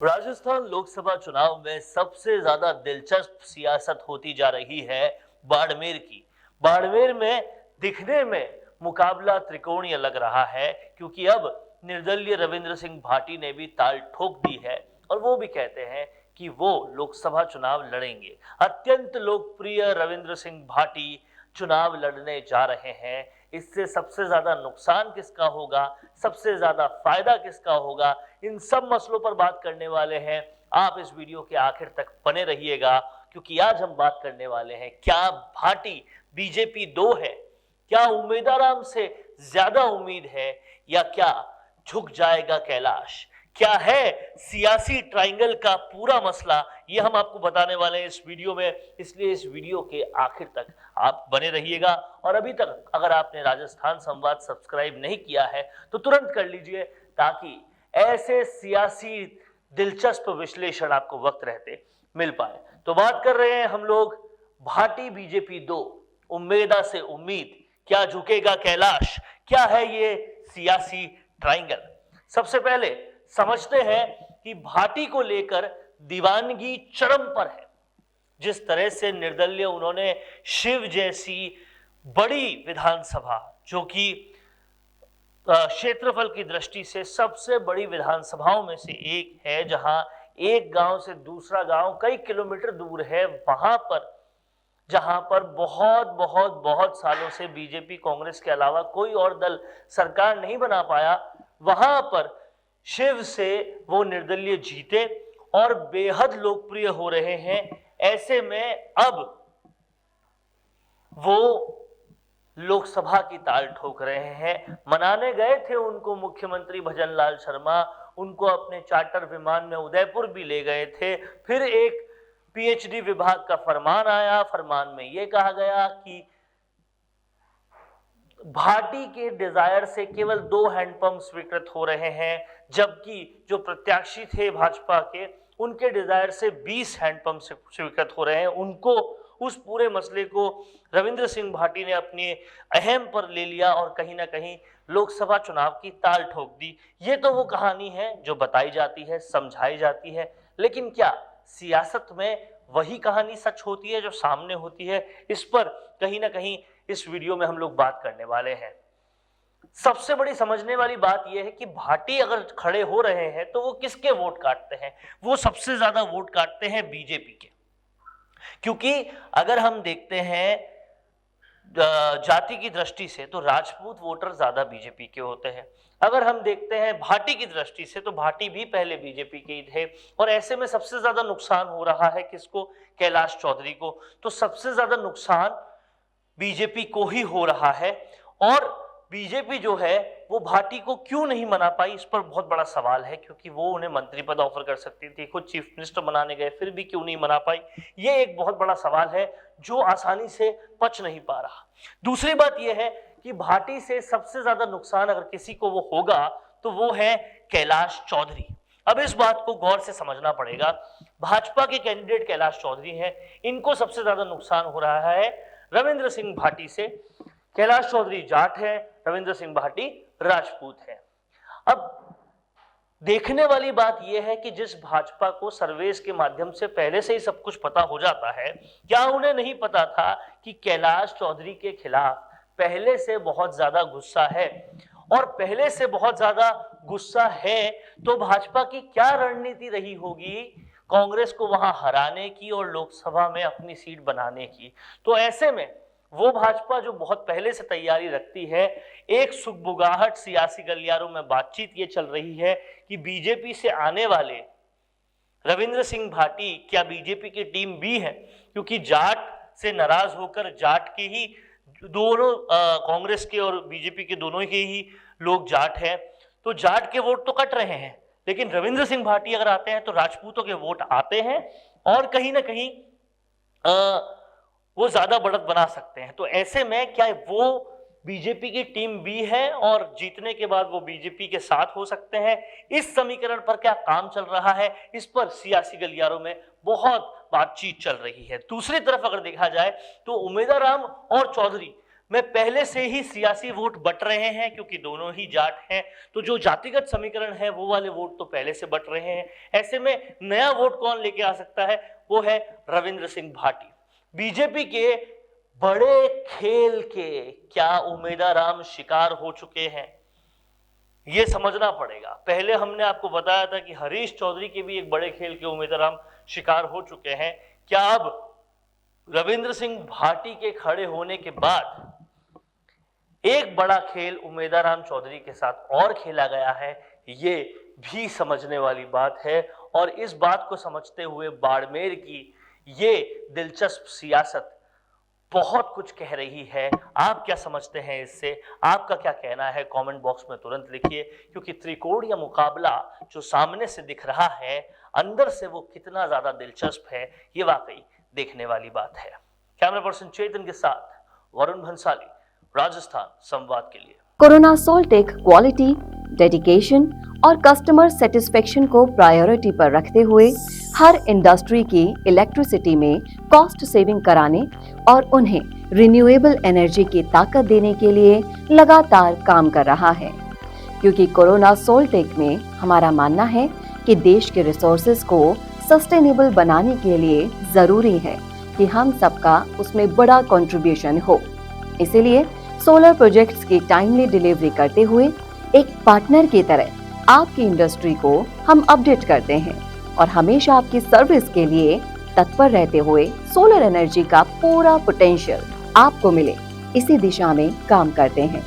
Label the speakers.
Speaker 1: राजस्थान लोकसभा चुनाव में सबसे ज्यादा दिलचस्प सियासत होती जा रही है बाड़मेर की। बाड़मेर में दिखने में मुकाबला त्रिकोणीय लग रहा है, क्योंकि अब निर्दलीय रविंद्र सिंह भाटी ने भी ताल ठोक दी है और वो भी कहते हैं कि वो लोकसभा चुनाव लड़ेंगे। अत्यंत लोकप्रिय रविंद्र सिंह भाटी चुनाव लड़ने जा रहे हैं। इससे सबसे ज्यादा नुकसान किसका होगा, सबसे ज्यादा फायदा किसका होगा, इन सब मसलों पर बात करने वाले हैं। आप इस वीडियो के आखिर तक बने रहिएगा, क्योंकि आज हम बात करने वाले हैं क्या भाटी बीजेपी 2 है, क्या उम्मीदाराम से ज्यादा उम्मीद है, या क्या झुक जाएगा कैलाश। क्या है सियासी ट्रायंगल का पूरा मसला, ये हम आपको बताने वाले हैं इस वीडियो में। इसलिए इस वीडियो के आखिर तक आप बने रहिएगा। और अभी तक अगर आपने राजस्थान संवाद सब्सक्राइब नहीं किया है तो तुरंत कर लीजिए, ताकि ऐसे सियासी दिलचस्प विश्लेषण आपको वक्त रहते मिल पाए। तो बात कर रहे हैं हम लोग भाटी बीजेपी 2, उम्मीदा से उम्मीद, क्या झुकेगा कैलाश, क्या है ये सियासी ट्रायंगल। सबसे पहले समझते हैं कि भाटी को लेकर दीवानगी चरम पर है। जिस तरह से निर्दलीय उन्होंने शिव जैसी बड़ी विधानसभा, जो कि क्षेत्रफल की दृष्टि से सबसे बड़ी विधानसभाओं में से एक है, जहां एक गांव से दूसरा गांव कई किलोमीटर दूर है, वहां पर जहां पर बहुत बहुत बहुत सालों से बीजेपी कांग्रेस के अलावा कोई और दल सरकार नहीं बना पाया, वहां पर शिव से वो निर्दलीय जीते और बेहद लोकप्रिय हो रहे हैं। ऐसे में अब वो लोकसभा की ताल ठोक रहे हैं। मनाने गए थे उनको मुख्यमंत्री भजनलाल शर्मा, उनको अपने चार्टर विमान में उदयपुर भी ले गए थे। फिर एक पीएचडी विभाग का फरमान आया, फरमान में यह कहा गया कि भाटी के डिजायर से केवल 2 हैंडपंप स्वीकृत हो रहे हैं, जबकि जो प्रत्याशी थे भाजपा के, उनके डिजायर से 20 हैंडपंप स्वीकृत हो रहे हैं। उनको उस पूरे मसले को रविंद्र सिंह भाटी ने अपने अहम पर ले लिया और कहीं ना कहीं लोकसभा चुनाव की ताल ठोक दी। ये तो वो कहानी है जो बताई जाती है, समझाई जाती है, लेकिन क्या सियासत में वही कहानी सच होती है जो सामने होती है? इस पर कहीं ना कहीं इस वीडियो में हम लोग बात करने वाले हैं। सबसे बड़ी समझने वाली बात यह है कि भाटी अगर खड़े हो रहे हैं तो वो किसके वोट काटते हैं? वो सबसे ज्यादा वोट काटते हैं बीजेपी के। क्योंकि अगर हम देखते हैं जाति की दृष्टि से तो राजपूत वोटर ज्यादा बीजेपी के होते हैं। अगर हम देखते हैं भाटी की दृष्टि से तो भाटी भी पहले बीजेपी के ही थे, और ऐसे में सबसे ज्यादा नुकसान हो रहा है किसको? कैलाश चौधरी को। तो सबसे ज्यादा नुकसान बीजेपी को ही हो रहा है। और बीजेपी जो है वो भाटी को क्यों नहीं मना पाई, इस पर बहुत बड़ा सवाल है, क्योंकि वो उन्हें मंत्री पद ऑफर कर सकती थी, खुद चीफ मिनिस्टर बनाने गए, फिर भी क्यों नहीं मना पाई, ये एक बहुत बड़ा सवाल है जो आसानी से पच नहीं पा रहा। दूसरी बात यह है कि भाटी से सबसे ज्यादा नुकसान अगर किसी को वो होगा तो वो है कैलाश चौधरी। अब इस बात को गौर से समझना पड़ेगा। भाजपा के कैंडिडेट कैलाश चौधरी हैं, इनको सबसे ज्यादा नुकसान हो रहा है रविंद्र सिंह भाटी से। कैलाश चौधरी जाट है, रविंद्र सिंह भाटी राजपूत है। अब देखने वाली बात यह है कि जिस भाजपा को सर्वेस के माध्यम से पहले से ही सब कुछ पता हो जाता है, क्या उन्हें नहीं पता था कि कैलाश चौधरी के खिलाफ पहले से बहुत ज्यादा गुस्सा है? और पहले से बहुत ज्यादा गुस्सा है तो भाजपा की क्या रणनीति रही होगी कांग्रेस को वहां हराने की और लोकसभा में अपनी सीट बनाने की? तो ऐसे में वो भाजपा जो बहुत पहले से तैयारी रखती है, एक सुगबुगाहट सियासी गलियारों में बातचीत ये चल रही है कि बीजेपी से आने वाले रविंद्र सिंह भाटी क्या बीजेपी की टीम बी है? क्योंकि जाट से नाराज होकर जाट के ही दोनों कांग्रेस के और बीजेपी के दोनों के ही लोग जाट हैं, तो जाट के वोट तो कट रहे हैं, लेकिन रविंद्र सिंह भाटी अगर आते हैं तो राजपूतों के वोट आते हैं और कहीं ना कहीं वो ज्यादा बढ़त बना सकते हैं। तो ऐसे में क्या वो बीजेपी की टीम बी है और जीतने के बाद वो बीजेपी के साथ हो सकते हैं? इस समीकरण पर क्या काम चल रहा है, इस पर सियासी गलियारों में बहुत बातचीत चल रही है। दूसरी तरफ अगर देखा जाए तो उम्मीदाराम और चौधरी में पहले से ही सियासी वोट बट रहे हैं, क्योंकि दोनों ही जाट हैं, तो जो जातिगत समीकरण है वो वाले वोट तो पहले से बट रहे हैं। ऐसे में नया वोट कौन लेके आ सकता है, वो है रविंद्र सिंह भाटी। बीजेपी के बड़े खेल के क्या उमेदराम शिकार हो चुके हैं, ये समझना पड़ेगा। पहले हमने आपको बताया था कि हरीश चौधरी के भी एक बड़े खेल के उम्मीदवार शिकार हो चुके हैं। क्या अब रविंद्र सिंह भाटी के खड़े होने के बाद एक बड़ा खेल उमेदवार चौधरी के साथ और खेला गया है, ये भी समझने वाली बात है। और इस बात को समझते हुए बाड़मेर की ये दिलचस्प सियासत बहुत कुछ कह रही है। आप क्या समझते हैं इससे, आपका क्या कहना है, कमेंट बॉक्स में तुरंत लिखिए, क्योंकि त्रिकोणीय मुकाबला जो सामने से दिख रहा है, अंदर से वो कितना ज्यादा दिलचस्प है, ये वाकई देखने वाली बात है। कैमरा पर्सन चेतन के साथ वरुण भंसाली, राजस्थान संवाद के लिए।
Speaker 2: कोरोना सोल्टेक क्वालिटी, डेडिकेशन और कस्टमर सेटिस्फेक्शन को प्रायोरिटी पर रखते हुए हर इंडस्ट्री की इलेक्ट्रिसिटी में कॉस्ट सेविंग कराने और उन्हें रिन्यूएबल एनर्जी की ताकत देने के लिए लगातार काम कर रहा है। क्योंकि कोरोना सोल्टेक में हमारा मानना है कि देश के रिसोर्सेज को सस्टेनेबल बनाने के लिए जरूरी है कि हम सबका उसमें बड़ा कंट्रीब्यूशन हो। इसीलिए सोलर प्रोजेक्ट्स की टाइमली डिलीवरी करते हुए एक पार्टनर की तरह आपकी इंडस्ट्री को हम अपडेट करते हैं और हमेशा आपकी सर्विस के लिए तत्पर रहते हुए सोलर एनर्जी का पूरा पोटेंशियल आपको मिले, इसी दिशा में काम करते हैं।